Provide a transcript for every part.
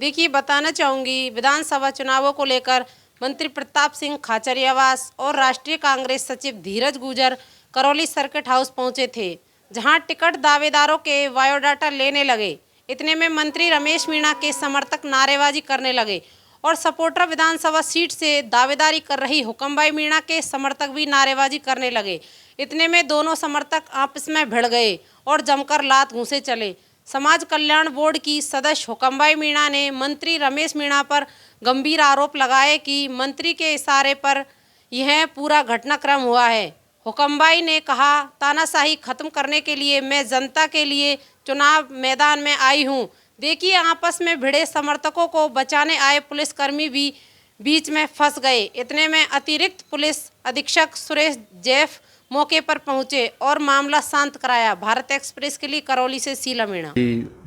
देखिए, बताना चाहूँगी, विधानसभा चुनावों को लेकर मंत्री प्रताप सिंह खाचरियावास और राष्ट्रीय कांग्रेस सचिव धीरज गुर्जर करौली सर्किट हाउस पहुंचे थे, जहां टिकट दावेदारों के बायोडाटा लेने लगे। इतने में मंत्री रमेश मीणा के समर्थक नारेबाजी करने लगे और सपोटर विधानसभा सीट से दावेदारी कर रही हुकमबाई मीणा के समर्थक भी नारेबाजी करने लगे। इतने में दोनों समर्थक आपस में भिड़ गए और जमकर लात घूंसे चले। समाज कल्याण बोर्ड की सदस्य हुकमबाई मीणा ने मंत्री रमेश मीणा पर गंभीर आरोप लगाए कि मंत्री के इशारे पर यह पूरा घटनाक्रम हुआ है। हुकमबाई ने कहा, तानाशाही खत्म करने के लिए मैं जनता के लिए चुनाव मैदान में आई हूं। देखिए, आपस में भिड़े समर्थकों को बचाने आए पुलिसकर्मी भी बीच में फंस गए। इतने में अतिरिक्त पुलिस अधीक्षक सुरेश जैफ मौके पर पहुंचे और मामला शांत कराया। भारत एक्सप्रेस के लिए करौली से शीला मीणा।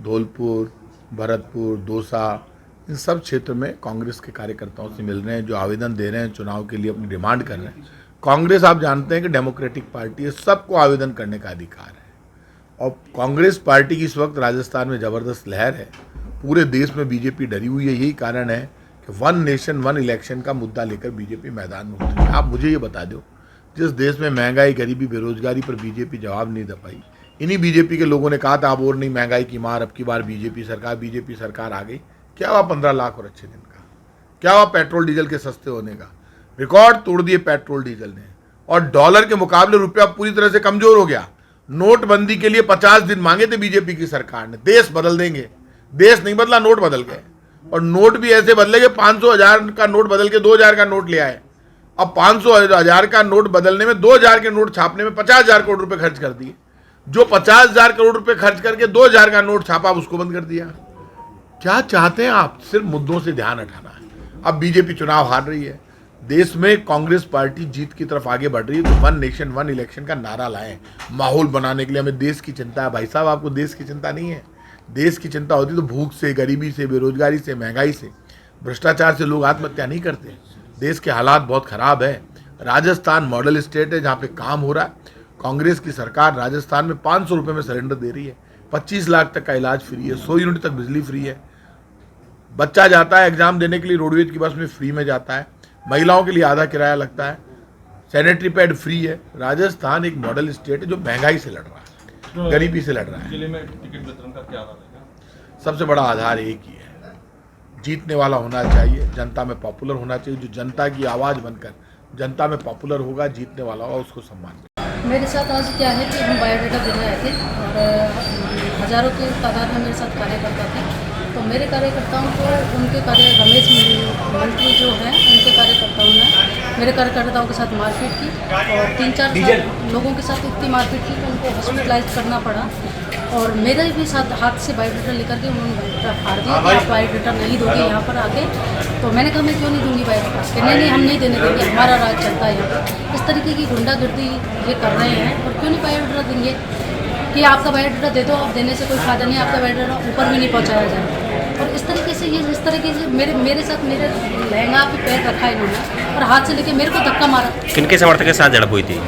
धौलपुर, भरतपुर, दौसा, इन सब क्षेत्र में कांग्रेस के कार्यकर्ताओं से मिल रहे हैं, जो आवेदन दे रहे हैं चुनाव के लिए, अपनी डिमांड कर रहे हैं। कांग्रेस, आप जानते हैं कि डेमोक्रेटिक पार्टी है, सबको आवेदन करने का अधिकार है। और कांग्रेस पार्टी की इस वक्त राजस्थान में ज़बरदस्त लहर है। पूरे देश में बीजेपी डरी हुई है। यही कारण है कि वन नेशन वन इलेक्शन का मुद्दा लेकर बीजेपी मैदान में उतरी है। आप मुझे ये बता दो, जिस देश में महंगाई, गरीबी, बेरोजगारी पर बीजेपी जवाब नहीं दे पाई, इन्हीं बीजेपी के लोगों ने कहा था अब और नहीं महंगाई की मार, अब की बार बीजेपी सरकार आ गई। क्या हुआ 15 लाख और अच्छे दिन का? क्या हुआ पेट्रोल डीजल के सस्ते होने का? रिकॉर्ड तोड़ दिए पेट्रोल डीजल ने। और डॉलर के मुकाबले रुपया पूरी तरह से कमजोर हो गया। नोटबंदी के लिए 50 दिन मांगे थे बीजेपी की सरकार ने। देश बदल देंगे, देश नहीं बदला, नोट बदल गए। और नोट भी ऐसे बदले कि 500 हजार का नोट बदल के 2000 का नोट ले आए। अब 500 हजार का नोट बदलने में, 2000 के नोट छापने में 50,000 करोड़ रुपए खर्च कर दिए। जो 50,000 करोड़ रुपए खर्च करके 2000 का नोट छापा, उसको बंद कर दिया। क्या चाहते हैं आप? सिर्फ मुद्दों से ध्यान हटाना है। अब बीजेपी चुनाव हार रही है, देश में कांग्रेस पार्टी जीत की तरफ आगे बढ़ रही है, तो वन नेशन वन इलेक्शन का नारा लाएं। माहौल बनाने के लिए हमें देश की चिंता है। भाई साहब, आपको देश की चिंता नहीं है? देश की चिंता होती तो भूख से, गरीबी से, बेरोजगारी से, महंगाई से, भ्रष्टाचार से लोग आत्महत्या नहीं करते। देश के हालात बहुत खराब है। राजस्थान मॉडल स्टेट है जहाँ पे काम हो रहा है। कांग्रेस की सरकार राजस्थान में 500 रुपये में सिलेंडर दे रही है, 25 लाख तक का इलाज फ्री है, 100 यूनिट तक बिजली फ्री है। बच्चा जाता है एग्जाम देने के लिए रोडवेज की बस में फ्री में जाता है। महिलाओं के लिए आधा किराया लगता है। सैनिटरी पैड फ्री है। राजस्थान एक मॉडल स्टेट है जो महंगाई से लड़ रहा है, गरीबी से लड़ रहा है। जिले में टिकट वितरण का क्या आधार है? सबसे बड़ा आधार एक ही है, जीतने वाला होना चाहिए, जनता में पॉपुलर होना चाहिए। जो जनता की आवाज़ बनकर जनता में पॉपुलर होगा, जीतने वाला होगा, उसको सम्मान। मेरे साथ आज क्या है कि हम बायोडाटा देने आए थे और हज़ारों की तादाद में मेरे साथ कार्यकर्ता थे। तो मेरे कार्यकर्ताओं को उनके रमेश मंत्री जो हैं उनके कार्यकर्ताओं ने मेरे कार्यकर्ताओं के साथ मारपीट की और 3-4 लोगों के साथ इतनी मारपीट की कि उनको हॉस्पिटलाइज करना पड़ा। और मेरे भी साथ हाथ से बायोडाटा लेकर के उन्होंने बायोडाटा फाड़ दिया कि आप बायोडाटा नहीं दोगे यहाँ पर आके। तो मैंने कहा मैं क्यों नहीं दूंगी बायोडाटा? कि नहीं, हम नहीं देने देंगे, हमारा राज चलता है यहाँ पर। इस तरीके की गुंडागर्दी ये कर रहे हैं और क्यों नहीं बायोडाटा देंगे कि आपका बायोडाटा दे दो, अब देने से कोई फायदा नहीं, आपका बायोडाटा ऊपर भी नहीं पहुँचाया जाए। और इस तरीके से इस तरीके से मेरे साथ मेरे लहंगा पे पैर रखा इन्होंने और हाथ से लेके मेरे को धक्का मारा। किनके समर्थक के साथ झड़प हुई थी?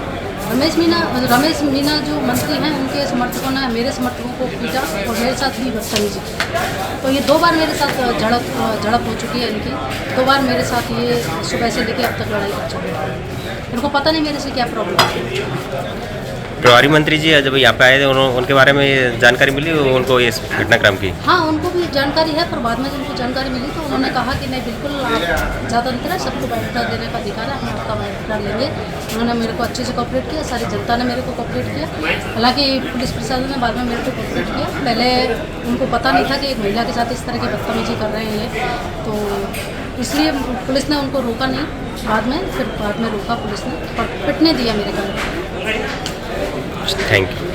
रमेश मीणा जो मंत्री हैं उनके समर्थकों ने मेरे समर्थकों को पीटा और मेरे साथ भी बदतमीजी की। तो ये 2 बार मेरे साथ झड़प हो चुकी है इनकी। 2 बार मेरे साथ ये सुबह से लेके अब तक लड़ाई कर चुके हैं। इनको पता नहीं मेरे से क्या प्रॉब्लम है। प्रभारी मंत्री जी जब यहाँ पे आए थे, उनके बारे में जानकारी मिली उनको इस घटनाक्रम की? हाँ, उनको भी जानकारी है, पर बाद में जिनको जानकारी मिली तो उन्होंने कहा कि नहीं, बिल्कुल आप ज़्यादातर है, सबको बायोडाटा देने का अधिकार है, हम आपका बायोडाटा लेंगे। उन्होंने मेरे को अच्छे से कोऑपरेट किया, सारी जनता ने मेरे को कोऑपरेट किया। हालांकि पुलिस प्रशासन ने बाद में मेरे को कोऑपरेट किया। पहले उनको पता नहीं था कि एक महिला के साथ इस तरह की बदतमीजी कर रहे हैं, तो इसलिए पुलिस ने उनको रोका नहीं। बाद में रोका पुलिस ने और पिटने दिया मेरे घर। Thank you.